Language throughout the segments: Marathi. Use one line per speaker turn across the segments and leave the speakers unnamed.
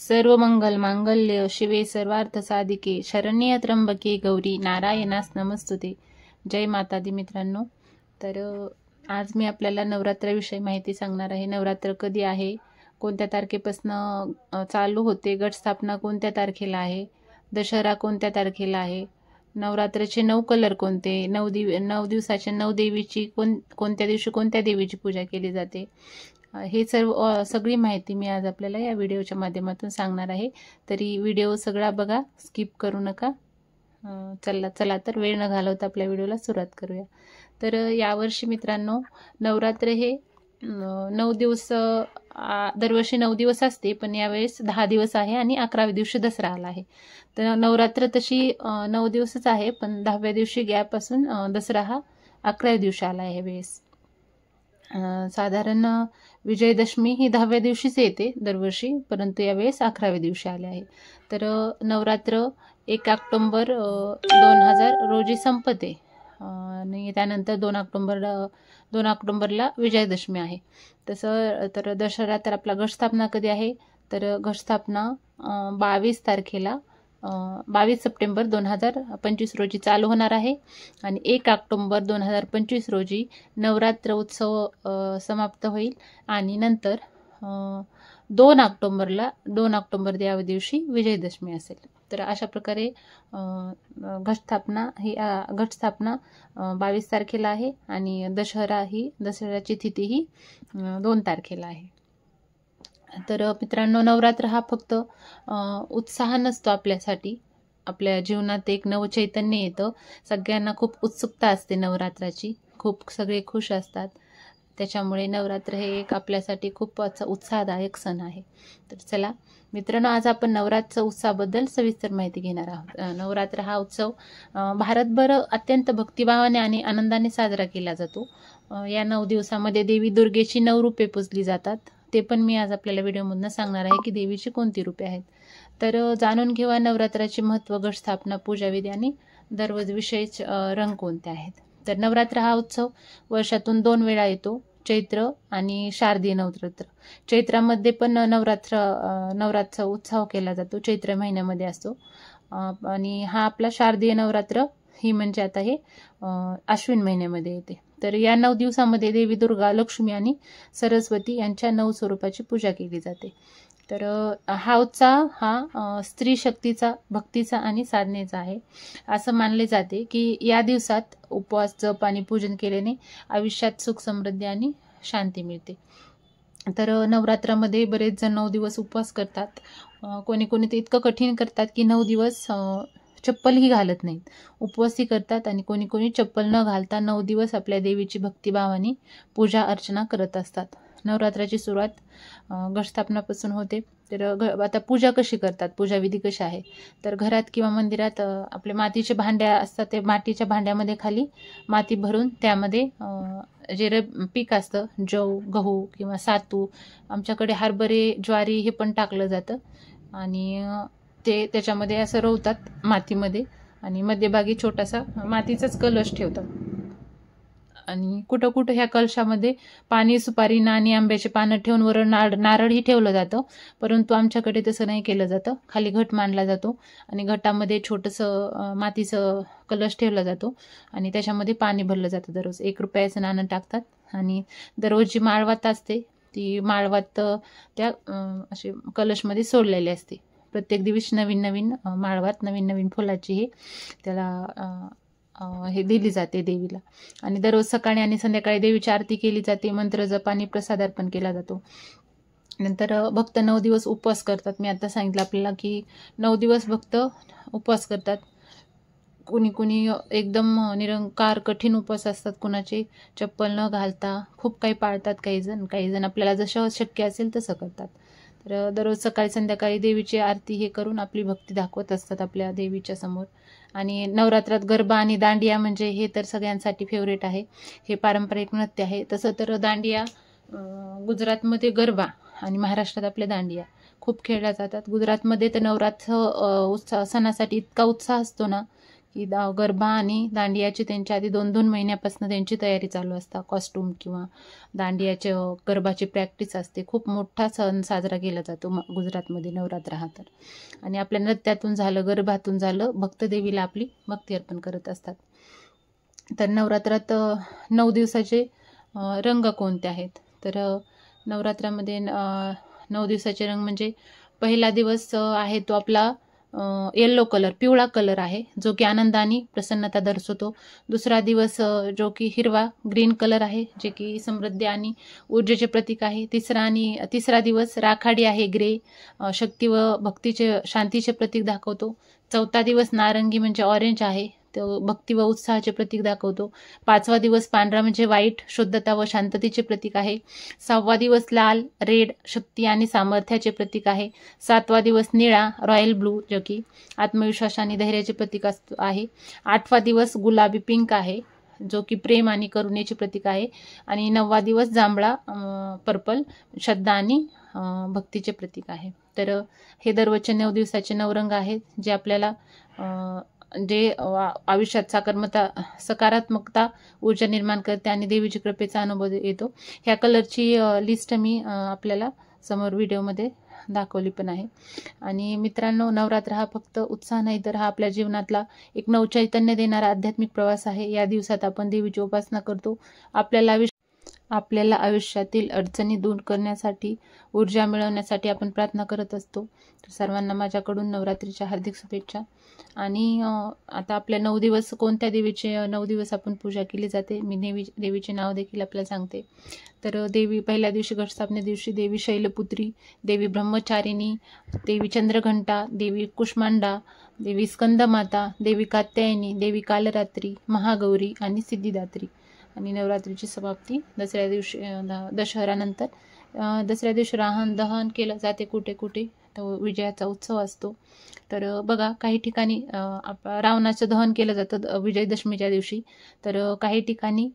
सर्व मंगल मांगल्य शिवे सर्वार्थ साधिके शरण्य त्र्यंबके गौरी नारायणास नमस्तुते। जय माता दी मित्रांनो, तर आज मी आपल्याला नवरात्राविषयी माहिती सांगणार आहे। नवरात्र कधी आहे, कोणत्या तारखेपासून चालू होते, घटस्थापना कोणत्या तारखेला आहे, दशहरा कोणत्या तारखेला आहे, नवरात्राचे 9 कलर कोणते, 9 दिवसाच्या 9 देवीची कोणत्या दिवशी कोणत्या देवीची पूजा केली जाते, हे सगळी माहिती मी आज आपल्याला या व्हिडिओच्या माध्यमातून सांगणार आहे। तरी व्हिडिओ सगळा बघा, स्किप करू नका। चला तर वेळ न घालवता आपल्या व्हिडिओला सुरुवात करूया। तर यावर्षी मित्रांनो, नवरात्र हे 9 दिवस, दरवर्षी 9 दिवस असते, पण यावेळेस 10 दिवस आहे आणि 11व्या दिवशी दसरा आला आहे। तर नवरात्र तशी 9 दिवसच आहे, पण 10व्या दिवशी गॅप असून दसरा हा 11व्या दिवशी आला आहे यावेळेस। साधारण विजयदशमी ही 10व्या दिवशीच येते दरवर्षी, परंतु यावेळेस 11व्या दिवशी आले आहे। तर नवरात्र 1 ऑक्टोबर 2000 रोजी संपते आणि त्यानंतर 2 ऑक्टोबरला विजयदशमी आहे। तसं तर दशहरा तर आपला घटस्थापना कधी आहे, तर घटस्थापना 22 तारखेला 22 सप्टेंबर 2025 रोजी चालू होणार आहे आणि 1 ऑक्टोबर 2025 रोजी नवरात्र उत्सव समाप्त होईल आणि नंतर 2 ऑक्टोबर या दिवशी विजयदशमी असेल। तर अशा प्रकारे घटस्थापना 22 तारखेला आहे आणि दसऱ्याची तिथी ही 2 तारखेला आहे। तर मित्रांनो, नवरात्र हा फक्त उत्साह नसतो आपल्यासाठी, आपल्या जीवनात एक नवचैतन्य येतं। सगळ्यांना खूप उत्सुकता असते नवरात्राची, खूप सगळे खुश असतात, त्याच्यामुळे नवरात्र हे एक आपल्यासाठी खूप उत्साहदायक सण आहे। तर चला मित्रांनो, आज आपण नवरात्र उत्सवाबद्दल सविस्तर माहिती घेणार आहोत। नवरात्र हा उत्सव भारतभर अत्यंत भक्तिभावाने आणि आनंदाने साजरा केला जातो। या 9 दिवसामध्ये देवी दुर्गेची 9 रूपे पूजली जातात, ते पण मी आज आपल्याला व्हिडिओमधून सांगणार आहे की देवीची कोणती रूपे आहेत। तर जाणून घेऊया नवरात्राचे महत्त्व, घटस्थापना, पूजाविधी आणि दररोज रंग कोणते आहेत। तर नवरात्र हा उत्सव वर्षातून 2 वेळा येतो, चैत्र आणि शारदीय नवरात्र। चैत्रामध्ये पण नवरात्र उत्सव केला जातो, चैत्र महिन्यामध्ये असतो। आणि हा आपला शारदीय नवरात्र ही म्हणजे आता हे अश्विन महिन्यामध्ये येते। तर या 9 दिवसामध्ये देवी दुर्गा, लक्ष्मी आणि सरस्वती यांच्या 9 स्वरूपाची पूजा केली जाते। तर हा उत्सव हा स्त्री शक्तीचा, भक्तीचा आणि साधनेचा आहे। असं मानले जाते की या दिवसात उपवास, जप आणि पूजन केल्याने आयुष्यात सुख, समृद्धी आणि शांती मिळते। तर नवरात्रामध्ये बरेच जण 9 दिवस उपवास करतात। कोणी तर इतकं कठीण करतात की 9 दिवस चप्पलही घालत नाहीत, उपवासही करतात आणि कोणी चप्पल न घालता 9 दिवस आपल्या देवीची भक्तिभावाने पूजा अर्चना करत असतात। नवरात्राची सुरुवात घटस्थापनापासून होते। तर आता पूजा कशी करतात, पूजाविधी कशी आहे, तर घरात किंवा मंदिरात आपले मातीचे भांडे असतात, ते मातीच्या भांड्यामध्ये खाली माती भरून त्यामध्ये जे पीक असतं, जव, गहू किंवा सातू, आमच्याकडे हरभरे, ज्वारी हे पण टाकलं जातं आणि ते त्याच्यामध्ये असं रोवतात मातीमध्ये आणि मध्यभागी छोटासा मातीचाच कलश ठेवतात आणि कुठं ह्या कलशामध्ये पाणी, सुपारी, नाणी, आंब्याचे पानं ठेवून वर नारळही ठेवलं जातं, परंतु आमच्याकडे तसं नाही केलं जातं। खाली घट मांडला जातो आणि घटामध्ये छोटंसं मातीचं कलश ठेवला जातो आणि त्याच्यामध्ये पाणी भरलं जातं। दररोज 1 रुपयाचं नाणं टाकतात आणि दररोज जी माळवात असते ती माळवात त्या असे कलशमध्ये सोडलेली असते। प्रत्येक दिवशी नवीन माळवात नवीन फुलाची हे त्याला हे दिली जाते देवीला आणि दररोज सकाळी आणि संध्याकाळी देवीची आरती केली जाते, मंत्र जप आणि प्रसाद अर्पण केला जातो। नंतर भक्त 9 दिवस उपवास करतात। मी आता सांगितलं आपल्याला की 9 दिवस भक्त उपवास करतात। कोणी एकदम निरंकार कठीण उपवास असतात, कुणाचे चप्पल न घालता खूप काही पाळतात, काही जण आपल्याला जसं शक्य असेल तसं करतात। तर दररोज सकाळी संध्याकाळी देवीची आरती हे करून आपली भक्ती दाखवत असतात आपल्या देवीच्या समोर। आणि नवरात्रात गरबा आणि दांडिया म्हणजे हे तर सगळ्यांसाठी फेवरेट आहे, हे पारंपरिक नृत्य आहे। तसं तर दांडिया गुजरातमध्ये गरबा आणि महाराष्ट्रात आपल्या दांडिया खूप खेळल्या जातात। गुजरातमध्ये तर नवरात्र सणासाठी इतका उत्साह असतो ना की गरबा आणि दांडियाची त्यांच्या आधी 2-2 महिन्यापासून त्यांची तयारी चालू असतात. कॉस्ट्यूम किंवा दांडियाचे गरबाची प्रॅक्टिस असते. खूप मोठा सण साजरा केला जातो गुजरातमध्ये नवरात्र हा तर. आणि आपल्या नृत्यातून झालं, गरबातून झालं, भक्तदेवीला आपली भक्ती अर्पण करत असतात. तर नवरात्रात 9 दिवसाचे रंग कोणते आहेत? तर नवरात्रामध्ये 9 दिवसाचे रंग म्हणजे पहिला दिवस आहे तो आपला येलो कलर, पिवळा कलर आहे, जो की आनंद आणि प्रसन्नता दर्शवतो. दुसरा दिवस जो की हिरवा ग्रीन कलर आहे, जे की समृद्धी आणि ऊर्जेचे प्रतीक आहे. तिसरा दिवस राखाडी आहे, ग्रे, शक्ती व भक्तीचे, शांतीचे प्रतीक दाखवतो. चौथा दिवस नारंगी म्हणजे ऑरेंज आहे, तो भक्ती व उत्साहाचे प्रतीक दाखवतो. 5वा दिवस पांढरा म्हणजे वाईट, शुद्धता व शांततेचे प्रतीक आहे. 6वा दिवस लाल, रेड, शक्ती आणि सामर्थ्याचे प्रतीक आहे. 7वा दिवस निळा, रॉयल ब्लू, जो की आत्मविश्वास आणि धैर्याचे प्रतीक आहे. 8वा दिवस गुलाबी, पिंक आहे, जो की प्रेम आणि करुणेचे प्रतीक आहे. आणि 9वा दिवस जांभळा, पर्पल, श्रद्धा आणि भक्तीचे प्रतीक आहे. तर हे दररोजचे 9 दिवसाचे 9 रंग आहेत, जे आपल्याला आयुष्यात सकारात्मकता, ऊर्जा निर्माण करते आणि देवीची कृपेचा अनुभव येतो. ह्या कलरची लिस्ट मी आपल्याला समोर व्हिडिओमध्ये दाखवली पण आहे. आणि मित्रांनो, नवरात्र हा फक्त उत्साह नाही, तर हा आपल्या जीवनातला एक नवचैतन्य देणारा आध्यात्मिक प्रवास आहे. या दिवसात आपण देवीची उपासना करतो. आपल्याला आयुष्यातील अडचणी दूर करण्यासाठी, ऊर्जा मिळवण्यासाठी आपण प्रार्थना करत असतो. तर सर्वांना माझ्याकडून नवरात्रीच्या हार्दिक शुभेच्छा. आणि आता आपल्या 9 दिवस कोणत्या देवीचे 9 दिवस आपण पूजा केली जाते, मी देवीचे नाव देखील आपल्याला सांगते. तर देवी, पहिल्या दिवशी घटस्थापने दिवशी देवी शैलपुत्री, देवी ब्रह्मचारिणी, देवी चंद्रघंटा, देवी कुष्मांडा, देवी स्कंदमाता, देवी कात्यायनी, देवी कालरात्री, महागौरी आणि सिद्धिदात्री. आणि नवरात्रीची समाप्ती दसऱ्या दिवशी, दशहऱ्यानंतर. दसऱ्या दिवशी रावण दहन केलं जाते कुठे कुठे, तो विजयाचा उत्सव असतो. तर बघा, काही ठिकाणी रावणाचं दहन केलं जातं विजयदशमीच्या दिवशी, तर काही ठिकाणी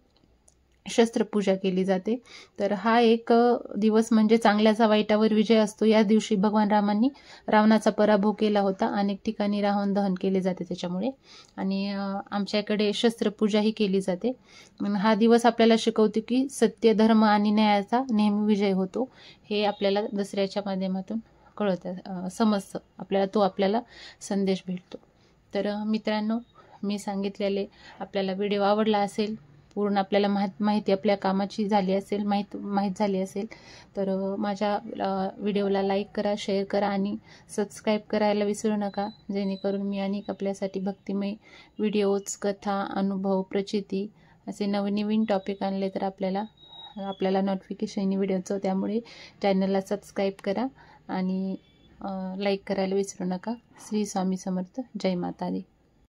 शस्त्रपूजा केली जाते. तर हा एक दिवस म्हणजे चांगल्याचा वाईटावर विजय असतो. या दिवशी भगवान रामांनी रावणाचा पराभव केला होता. अनेक ठिकाणी रावण दहन केले जाते त्याच्यामुळे. आणि आमच्याकडे शस्त्रपूजाही केली जाते. हा दिवस आपल्याला शिकवते की सत्य, धर्म आणि न्यायाचा नेहमी विजय होतो. हे आपल्याला दसऱ्याच्या माध्यमातून कळतं, समजतं आपल्याला, आपल्याला संदेश भेटतो. तर मित्रांनो, मी सांगितलेले आपल्याला व्हिडिओ आवडला असेल, पूर्ण आपल्याला माहिती आपल्या कामाची झाली असेल, माहीत झाली असेल, तर माझ्या व्हिडिओला लाईक करा, शेअर करा आणि सबस्क्राईब करायला विसरू नका, जेणेकरून मी अनेक आपल्यासाठी भक्तिमय व्हिडिओज, कथा, अनुभव, प्रचिती असे नवनवीन टॉपिक आणले तर आपल्याला नोटिफिकेशन व्हिडिओचं. त्यामुळे चॅनलला सबस्क्राईब करा आणि लाईक करायला विसरू नका. श्री स्वामी समर्थ. जय माता दी.